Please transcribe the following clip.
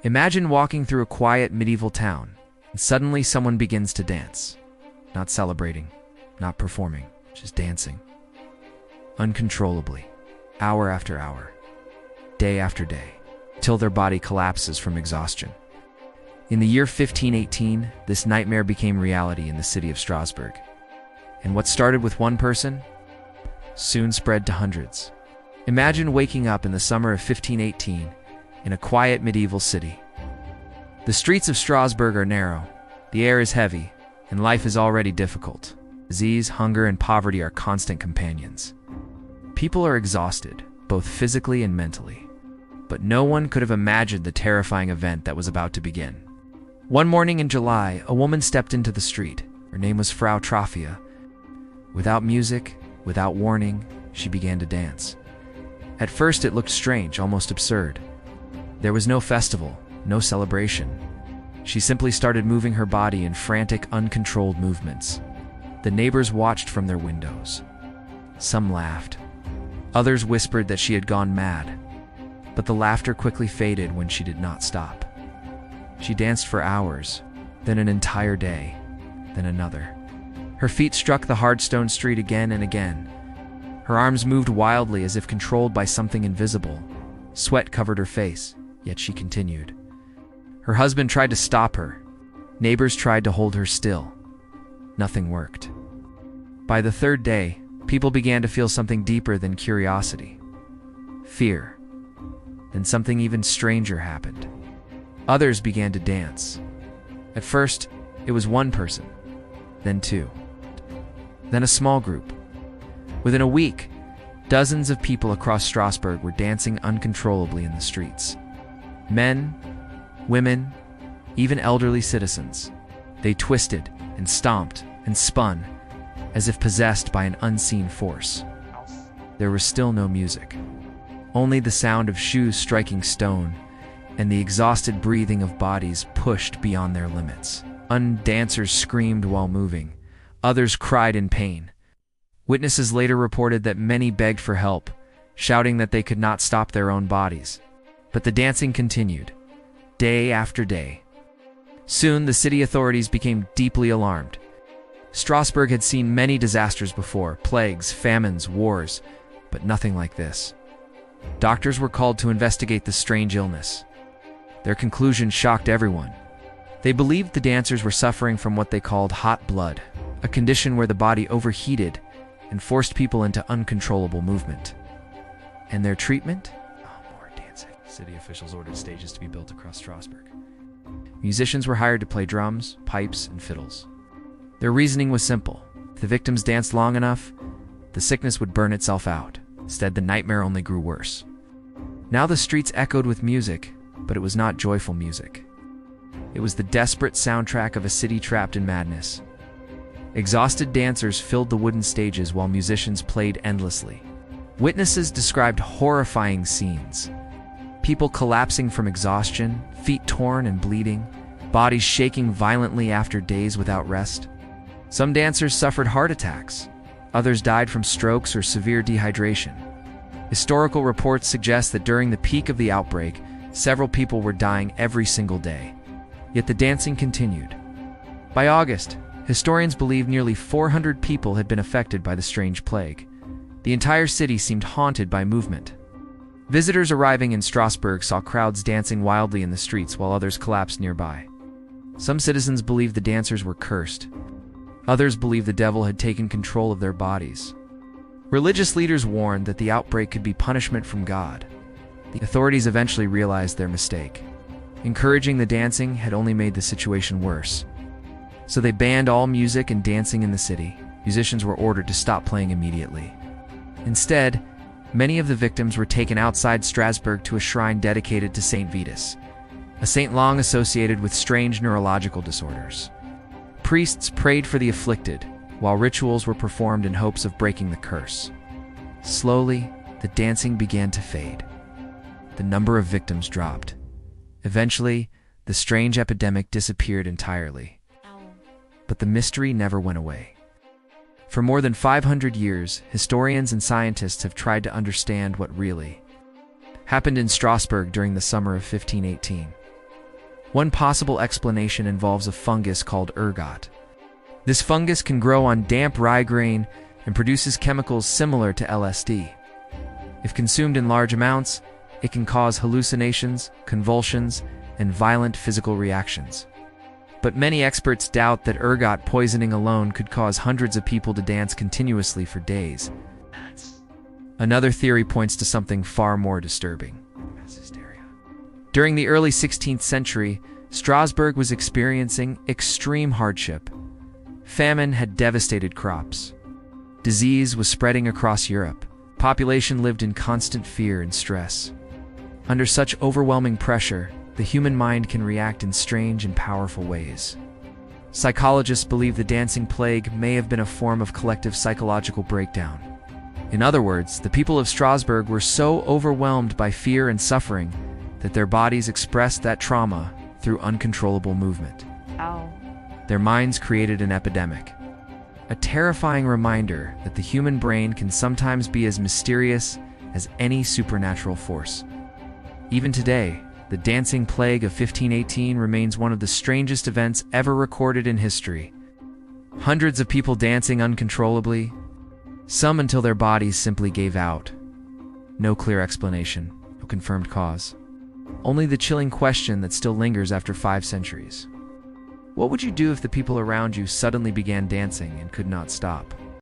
Imagine walking through a quiet medieval town, and suddenly someone begins to dance. Not celebrating, not performing, just dancing. Uncontrollably, hour after hour, day after day, till their body collapses from exhaustion. In the year 1518, this nightmare became reality in the city of Strasbourg. And what started with one person soon spread to hundreds. Imagine waking up in the summer of 1518 in a quiet medieval city. The streets of Strasbourg are narrow, the air is heavy, and life is already difficult. Disease, hunger, and poverty are constant companions. People are exhausted, both physically and mentally. But no one could have imagined the terrifying event that was about to begin. One morning in July, a woman stepped into the street. Her name was Frau Trafia. Without music, without warning, she began to dance. At first it looked strange, almost absurd. There was no festival, no celebration. She simply started moving her body in frantic, uncontrolled movements. The neighbors watched from their windows. Some laughed. Others whispered that she had gone mad. But the laughter quickly faded when she did not stop. She danced for hours, then an entire day, then another. Her feet struck the hard stone street again and again. Her arms moved wildly as if controlled by something invisible. Sweat covered her face, yet she continued. Her husband tried to stop her. Neighbors tried to hold her still. Nothing worked. By the third day, people began to feel something deeper than curiosity. Fear. Then something even stranger happened. Others began to dance. At first, it was one person, then two, then a small group. Within a week, dozens of people across Strasbourg were dancing uncontrollably in the streets. Men, women, even elderly citizens. They twisted and stomped and spun as if possessed by an unseen force. There was still no music. Only the sound of shoes striking stone and the exhausted breathing of bodies pushed beyond their limits. Dancers screamed while moving. Others cried in pain. Witnesses later reported that many begged for help, shouting that they could not stop their own bodies. But the dancing continued, day after day. Soon, the city authorities became deeply alarmed. Strasbourg had seen many disasters before, plagues, famines, wars, but nothing like this. Doctors were called to investigate the strange illness. Their conclusion shocked everyone. They believed the dancers were suffering from what they called hot blood, a condition where the body overheated and forced people into uncontrollable movement. And their treatment? More dancing. City officials ordered stages to be built across Strasbourg. Musicians were hired to play drums, pipes, and fiddles. Their reasoning was simple. If the victims danced long enough, the sickness would burn itself out. Instead, the nightmare only grew worse. Now the streets echoed with music, but it was not joyful music. It was the desperate soundtrack of a city trapped in madness. Exhausted dancers filled the wooden stages while musicians played endlessly. Witnesses described horrifying scenes. People collapsing from exhaustion, feet torn and bleeding, bodies shaking violently after days without rest. Some dancers suffered heart attacks. Others died from strokes or severe dehydration. Historical reports suggest that during the peak of the outbreak, several people were dying every single day. Yet the dancing continued. By August, historians believe nearly 400 people had been affected by the strange plague. The entire city seemed haunted by movement. Visitors arriving in Strasbourg saw crowds dancing wildly in the streets while others collapsed nearby. Some citizens believed the dancers were cursed. Others believed the devil had taken control of their bodies. Religious leaders warned that the outbreak could be punishment from God. The authorities eventually realized their mistake. Encouraging the dancing had only made the situation worse. So they banned all music and dancing in the city. Musicians were ordered to stop playing immediately. Instead, many of the victims were taken outside Strasbourg to a shrine dedicated to Saint Vitus, a saint long associated with strange neurological disorders. Priests prayed for the afflicted, while rituals were performed in hopes of breaking the curse. Slowly, the dancing began to fade. The number of victims dropped. Eventually, the strange epidemic disappeared entirely. But the mystery never went away. For more than 500 years, historians and scientists have tried to understand what really happened in Strasbourg during the summer of 1518. One possible explanation involves a fungus called ergot. This fungus can grow on damp rye grain and produces chemicals similar to LSD. If consumed in large amounts, it can cause hallucinations, convulsions, and violent physical reactions. But many experts doubt that ergot poisoning alone could cause hundreds of people to dance continuously for days. Another theory points to something far more disturbing: mass hysteria. During the early 16th century, Strasbourg was experiencing extreme hardship. Famine had devastated crops. Disease was spreading across Europe. Population lived in constant fear and stress. Under such overwhelming pressure, the human mind can react in strange and powerful ways. Psychologists believe the dancing plague may have been a form of collective psychological breakdown. In other words, the people of Strasbourg were so overwhelmed by fear and suffering that their bodies expressed that trauma through uncontrollable movement. Ow. Their minds created an epidemic. A terrifying reminder that the human brain can sometimes be as mysterious as any supernatural force. Even today, the dancing plague of 1518 remains one of the strangest events ever recorded in history. Hundreds of people dancing uncontrollably, some until their bodies simply gave out. No clear explanation, no confirmed cause. Only the chilling question that still lingers after 5 centuries. What would you do if the people around you suddenly began dancing and could not stop?